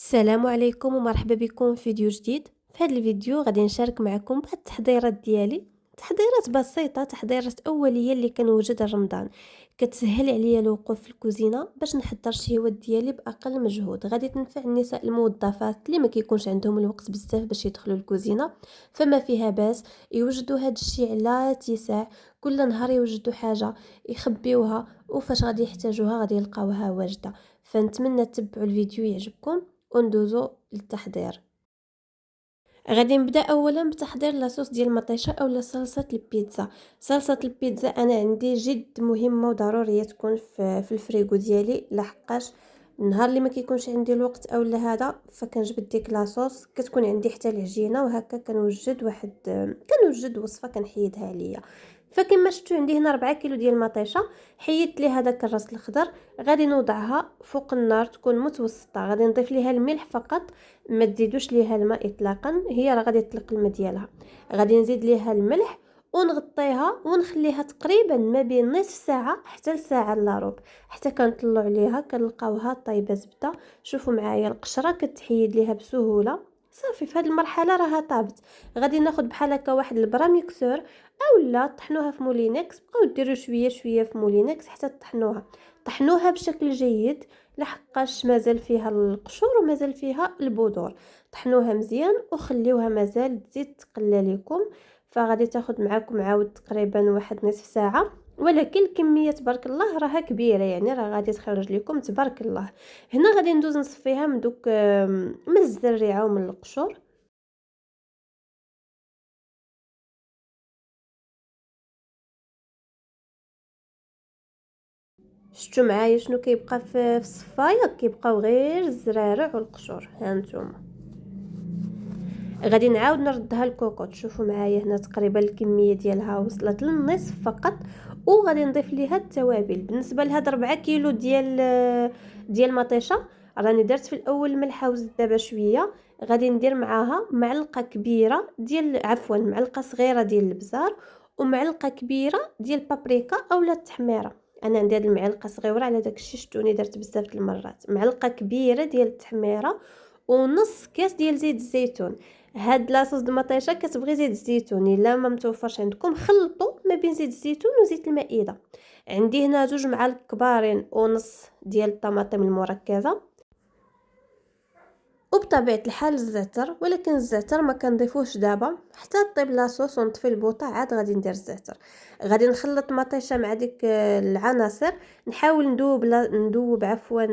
السلام عليكم ومرحبا بكم في فيديو جديد. في هذا الفيديو غادي نشارك معكم بعض التحضيرات ديالي، تحضيرات بسيطه، تحضيرات اوليه اللي كنوجد رمضان، كتسهل عليا الوقوف في الكوزينه باش نحضر الشهوات ديالي باقل مجهود. غادي تنفع النساء الموظفات اللي ما كيكونش عندهم الوقت بزاف باش يدخلوا الكوزينه، فما فيها باس يوجدوا هذا الشيء على اتساع. كل نهار يوجدوا حاجه يخبيوها، وفاش غادي يحتاجوها غادي يلقاوها واجده. فنتمنى تتبعوا الفيديو يعجبكم وندوزو للتحضير. غادي نبدا اولا بتحضير لاصوص ديال المطيشه اولا صلصه البيتزا. صلصه البيتزا انا عندي جد مهمه وضروريه تكون في الفريغو ديالي، لحقاش النهار اللي ما كيكونش عندي الوقت اولا هذا فكنجبد ديك لاصوص، كتكون عندي حتى العجينه، وهكا كنوجد وصفه كنحيدها عليا. فكما شفتوا عندي هنا 4 كيلو ديال المطيشه، حيدت لي هذاك الراس الخضر. غادي نوضعها فوق النار تكون متوسطه، غادي نضيف ليها الملح فقط، ما تزيدوش ليها الماء اطلاقا، هي راه غادي تطلق الماء ديالها. غادي نزيد ليها الملح ونغطيها ونخليها تقريبا ما بين نصف ساعه حتى لساعه الا ربع، حتى كنطلعوا عليها كنلقاوها طايبه زبده. شوفوا معايا القشره كتحيد ليها بسهوله. صافي في هذه المرحله راها طابت. غادي ناخذ بحال هكا واحد البرا ميكسور اولا طحنوها في مولينكس، بقاو ديروا شويه شويه في مولينكس حتى طحنوها بشكل جيد، لحقاش مازال فيها القشور ومازال فيها البذور. طحنوها مزيان وخليوها مازال تزيد تقلى لكم. فغادي تاخذ معكم عاود تقريبا واحد نصف ساعه، ولكن الكميه تبارك الله راها كبيره، يعني راه غادي تخرج لكم تبارك الله. هنا غادي ندوز نصفيها من دوك من الزريعه ومن القشور. شفتوا معايا شنو كيبقى في الصفايه؟ كيبقاو غير الزرارع والقشور. ها نتوما غادي نعاود نردها الكوكوط. شوفوا معايا هنا تقريبا الكميه ديالها وصلت للنصف فقط، وغادي نضيف ليها التوابل. بالنسبه لهاد 4 كيلو ديال المطيشه، راني درت في الاول ملحه وزيت دابا شويه. غادي ندير معاها معلقه كبيره ديال معلقه صغيره ديال البزار، ومعلقه كبيره ديال البابريكا اولا التحميره. انا عندي هاد المعلقه صغيره، على داكشي شفتوني درت بزاف د المرات. معلقه كبيره ديال التحميره ونص كاس ديال زيت الزيتون. هاد لاصوص د المطيشه كتبغي زيت الزيتون، الا ما متوفرش عندكم خلطوا ما بين زيت الزيتون وزيت المائده. عندي هنا 2 معالق كبارين ونص ديال الطماطم المركزه، وبطبيعه الحال الزعتر، ولكن الزعتر ما كنضيفوش دابا حتى طيب لاصوص ونطفي البوطه عاد غادي ندير الزعتر. غادي نخلط مطيشه مع ديك العناصر، نحاول ندوب عفوا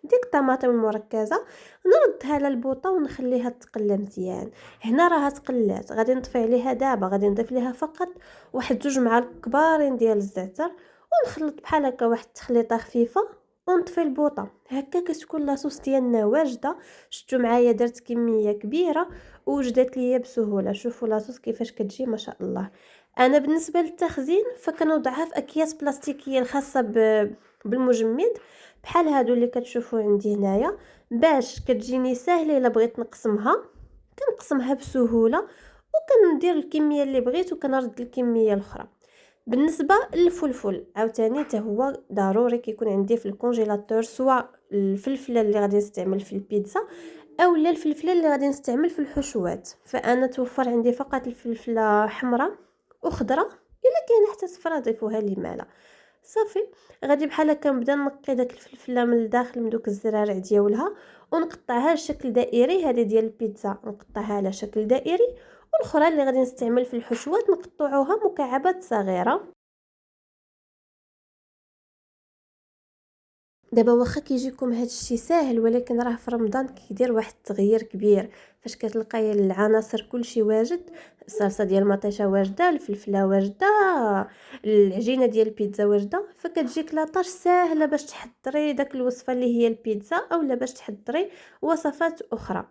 ديك الطماطم المركزه، نردها على البوطه ونخليها تقلى مزيان. هنا راها تقلات، غادي نطفي عليها دابا. غادي نضيف ليها فقط واحد 2 معالق كبارين ديال الزعتر، ونخلط بحال هكا واحد التخليطه خفيفه ونطفي البوطه. هكا كتكون لاصوص ديالنا واجده. شفتوا معايا درت كميه كبيره ووجدت ليا بسهوله. شوفوا لاصوص كيفاش كتجي ما شاء الله. انا بالنسبه للتخزين فكنوضعها في اكياس بلاستيكيه الخاصه بالمجمد، بحال هادو اللي كتشوفوا عندي هنايا، باش كتجيني ساهله الا بغيت نقسمها. كنقسمها بسهوله وكندير الكميه اللي بغيت وكنرد الكميه الاخرى. بالنسبه للفلفل عاوتاني حتى هو ضروري كيكون عندي في الكونجيلاتور، سواء الفلفله اللي غادي نستعمل في البيتزا اولا الفلفله اللي غادي نستعمل في الحشوات. فانا توفر عندي فقط الفلفله حمراء وخضراء، الا كاينه حتى صفراء ضيفوها لي مالا. صافي غادي بحال هكا نبدا نقي داك الفلفله من الداخل من دوك الزرارع ديالها، ونقطعها على شكل دائري. هذه ديال البيتزا نقطعها على شكل دائري، والاخرى اللي غادي نستعمل في الحشوات نقطعوها مكعبات صغيره. دابا واخا كيجيكم هذا الشيء ساهل، ولكن راه في رمضان كيدير واحد التغيير كبير. فاش كتلقاي العناصر كلشي واجد، الصلصه ديال المطيشه واجده، الفلفله واجده، العجينه ديال البيتزا واجده، فكتجيك لاطاش ساهله باش تحضري داك الوصفه اللي هي البيتزا اولا باش تحضري وصفات اخرى.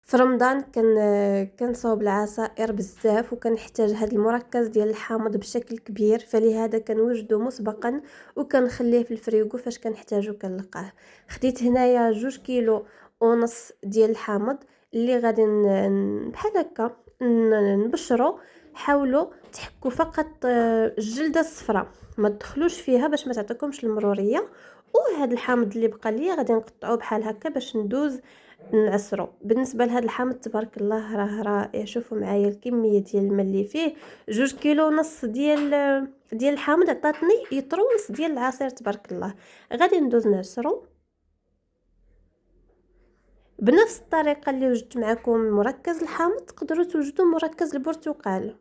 في رمضان كنصاوب العصائر بزاف وكنحتاج هذا المركز ديال الحامض بشكل كبير، فلهذا كنوجدو مسبقا وكنخليه في الفريغو فاش كنحتاجو كنلقاه. خديت هنايا 2 كيلو ونص ديال الحامض اللي غادي بحال هكا نبشرو. حاولوا تحكوا فقط الجلده الصفراء، ما تدخلوش فيها باش ما تعطيكمش المروريه. وهذا الحامض اللي بقى ليا غادي نقطعوه بحال هكا باش ندوز نعصرو. بالنسبه لهذا الحامض تبارك الله راه رائع. شوفوا معايا الكميه ديال الماء اللي فيه، 2 كيلو ونص ديال الحامض عطاتني يطرو نص ديال العصير تبارك الله. غادي ندوز نعصرو بنفس الطريقه اللي وجدت معكم مركز الحامض. تقدروا توجدوا مركز البرتقال،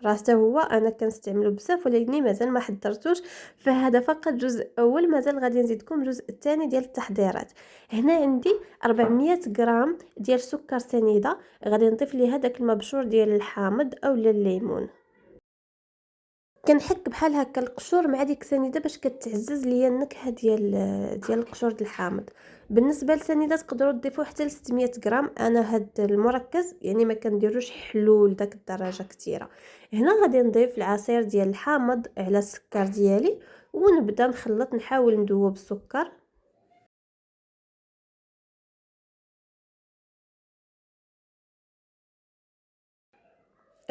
راه حتى هو انا كنستعملو بزاف ولكن مازال ما حضرتوش، فهذا فقط جزء اول. مازال غادي نزيدكم الجزء الثاني ديال التحضيرات. هنا عندي 400 غرام ديال سكر سنيده، غادي نضيف ليها داك المبشور ديال الحامض اولا الليمون. كنحك بحال هكا القشور مع ديك سنيده باش كتعزز ليا النكهه ديال القشور د الحامض. بالنسبه للسنيده تقدروا تضيفوا حتى ل 600 غرام. انا هاد المركز يعني ما كنديروش حلو لداك الدرجه كثيره. هنا غادي نضيف العصير ديال الحامض على السكر ديالي ونبدا نخلط، نحاول ندوب السكر.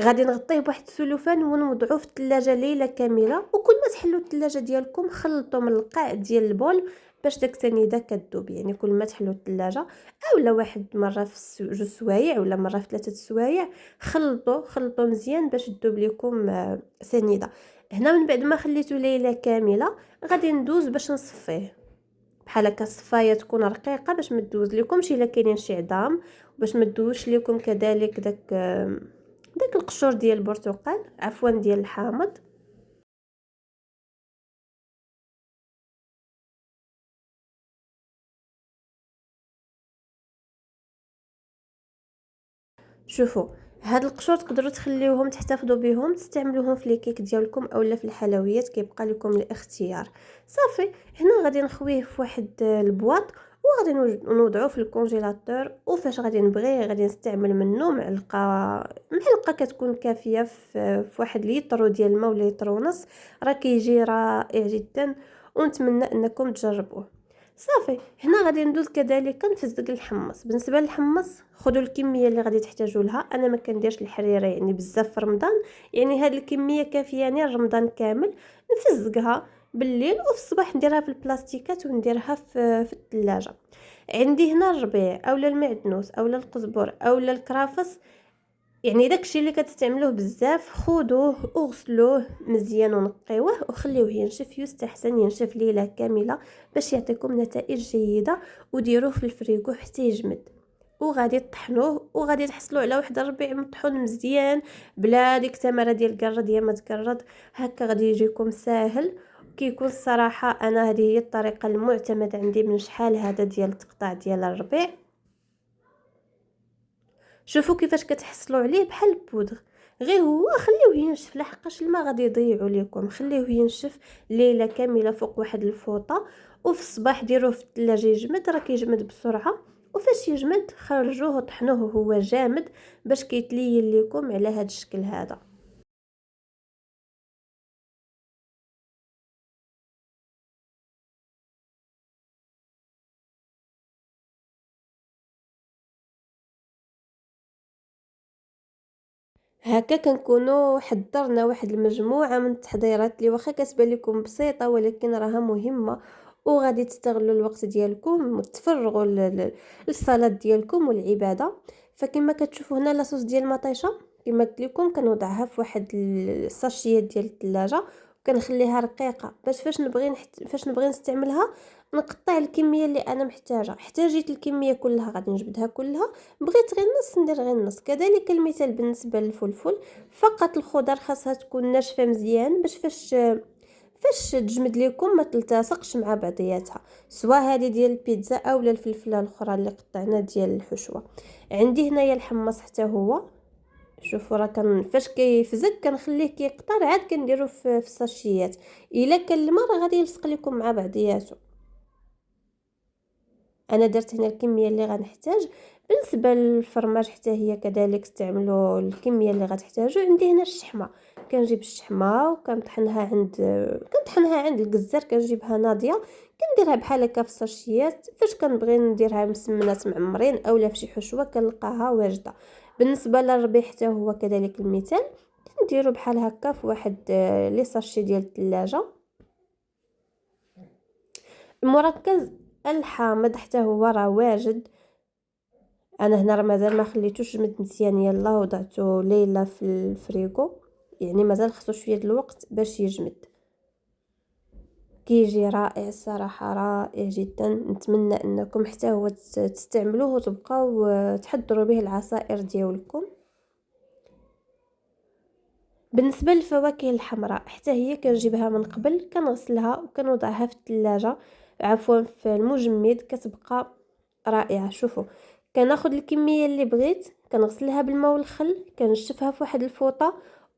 غادي نغطيه بواحد السلوفان ونوضعوه في الثلاجه ليله كامله. وكل ما تحلوا الثلاجه ديالكم خلطوا من القاع ديال البول باش داك السنيده كتذوب. يعني كل ما تحلوا الثلاجه اولا واحد مره في 2 سوايع ولا مره في 3 سوايع خلطوا مزيان باش تذوب لكم سنيده. هنا من بعد ما خليته ليله كامله غادي ندوز باش نصفيه بحال هكا. الصفايه تكون رقيقه باش ما تدوز لكمش الا كاينين شي عظام، باش ما تدوش لكم كذلك داك القشور ديال البرتقال، عفوا ديال الحامض. شوفوا هاد القشور تقدروا تخليوهم تحتفظوا بهم، تستعملوهم في الكيك ديالكم اولا في الحلويات، كيبقى لكم الاختيار. صافي هنا غادي نخويه في واحد البواط وغادي نوضعوه في الكونجيلاتور. وفاش غادي نبغيه غادي نستعمل منه معلقه كتكون كافيه في واحد لتر ديال الماء ولا لتر ونص. راه كيجي رائع جدا ونتمنى انكم تجربوه. صافي هنا غادي ندوز كذلك نفزق الحمص. بالنسبه للحمص خذوا الكميه اللي غادي تحتاجوا لها. انا ما كنديرش الحريره يعني بزاف في رمضان، يعني هذه الكميه كافياني رمضان كامل. نفزقها بالليل وفي الصباح نديرها في البلاستيكات ونديرها في الثلاجه. عندي هنا الربيع اولا المعدنوس اولا القزبر اولا الكرافس، يعني داكشي اللي كتستعملوه بزاف خذوه وغسلوه مزيان ونقيوه وخليوه ينشف. يستحسن ينشف ليله كامله باش يعطيكم نتائج جيده. وديروه في الفريغو حتى يجمد. وغادي تطحنوه وغادي تحصلوا على واحد الربيع مطحون مزيان بلا ديك التمره ديال القرد يا ما تقرد. هكا غادي يجيكم ساهل كيكون. الصراحه انا هذه هي الطريقه المعتمده عندي من شحال هذا ديال التقطاع ديال الربيع. شوفوا كيفاش كتحصلوا عليه بحال البودغ. غير هو خليوه ينشف لحقاش الماء غادي يضيعوا لكم. خليوه ينشف ليله كامله فوق واحد الفوطه وفي الصباح ديروه في الثلاجه يجمد. راه كيجمد بسرعه وفاش يجمد خرجوه وطحنوه وهو جامد باش كيتلين لكم على هذا الشكل هذا. هكا كنكونوا حضرنا واحد المجموعه من التحضيرات اللي واخا كتبان لكم بسيطه ولكن راها مهمه. وغادي تستغلوا الوقت ديالكم وتفرغوا للصلاه ديالكم والعباده. فكما كتشوفوا هنا لاصوص ديال المطيشه كما قلت لكم كنوضعها في واحد الساشيات ديال الثلاجه وكنخليها رقيقه باش فاش نبغي نستعملها نقطع الكميه اللي انا محتاجه. احتاجيت الكميه كلها غادي نجبدها كلها، بغيت غير نص ندير غير نص. كذلك المثال بالنسبه للفلفل، فقط الخضر خاصها تكون ناشفه مزيان باش فاش تجمد لكم ما تلتصقش مع بعضياتها، سواء هذه ديال البيتزا اولا الفلفله الاخرى اللي قطعنا ديال الحشوه. عندي هنايا الحمص حتى هو. شوفوا راه فاش كيفزك كنخليه كيقطر عاد كنديرو في الساشيات. الا كان الماء راه غادي يلصق لكم مع بعضياتو. انا درت هنا الكميه اللي غنحتاج. بالنسبه للفرماج حتى هي كذلك استعملوا الكميه اللي غتحتاجوا. عندي هنا الشحمه، كنجيب الشحمه كنطحنها عند الجزار، كنجيبها ناضيه، كنديرها بحال هكا في ساشيات. فاش كنبغي نديرها مسمنات معمرين اولا في شي حشوه كنلقاها واجده. بالنسبه للربيع حتى هو كذلك المثال، كنديروا بحال هكا في واحد لي ساشي ديال الثلاجه. المركز الحامض حتى هو راه واجد. انا هنا راه مازال ما خليتوش جمد مزيان، يلا وضعته ليله في الفريغو، يعني مازال خصو شويه الوقت باش يجمد. كيجي رائع الصراحه، رائع جدا. نتمنى انكم حتى هو تستعملوه وتبقاو تحضروا به العصائر ديالكم. بالنسبه للفواكه الحمراء حتى هي كنجيبها من قبل، كنغسلها وكنوضعها في الثلاجه، عفوا في المجمد، كتبقى رائعه. شوفوا، كناخذ الكميه اللي بغيت، كنغسلها بالماء والخل، كنشفها في واحد الفوطه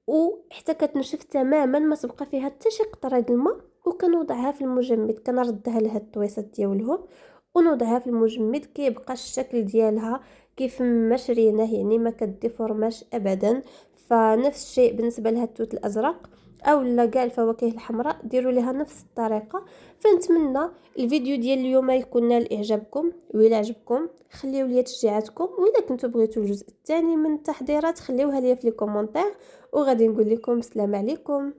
وحتى كتنشف تماما، ما تبقى فيها حتى شي قطره د الماء، وكنوضعها في المجمد. كنردها لهاد الطويصات ديالهم ونوضعها في المجمد، كيبقى الشكل ديالها كيف ما شريناه، يعني ما كديفورماش ابدا. فنفس الشيء بالنسبه لهاد التوت الازرق او لا كاع الفواكه الحمراء، ديروا لها نفس الطريقه. فنتمنى الفيديو ديال اليوم يكون نال اعجابكم، وإلا عجبكم خليو لي تشجيعاتكم، وإلا كنتو بغيتوا الجزء الثاني من التحضيرات خليوها لي في لي كومونتير، وغادي نقول لكم السلام عليكم.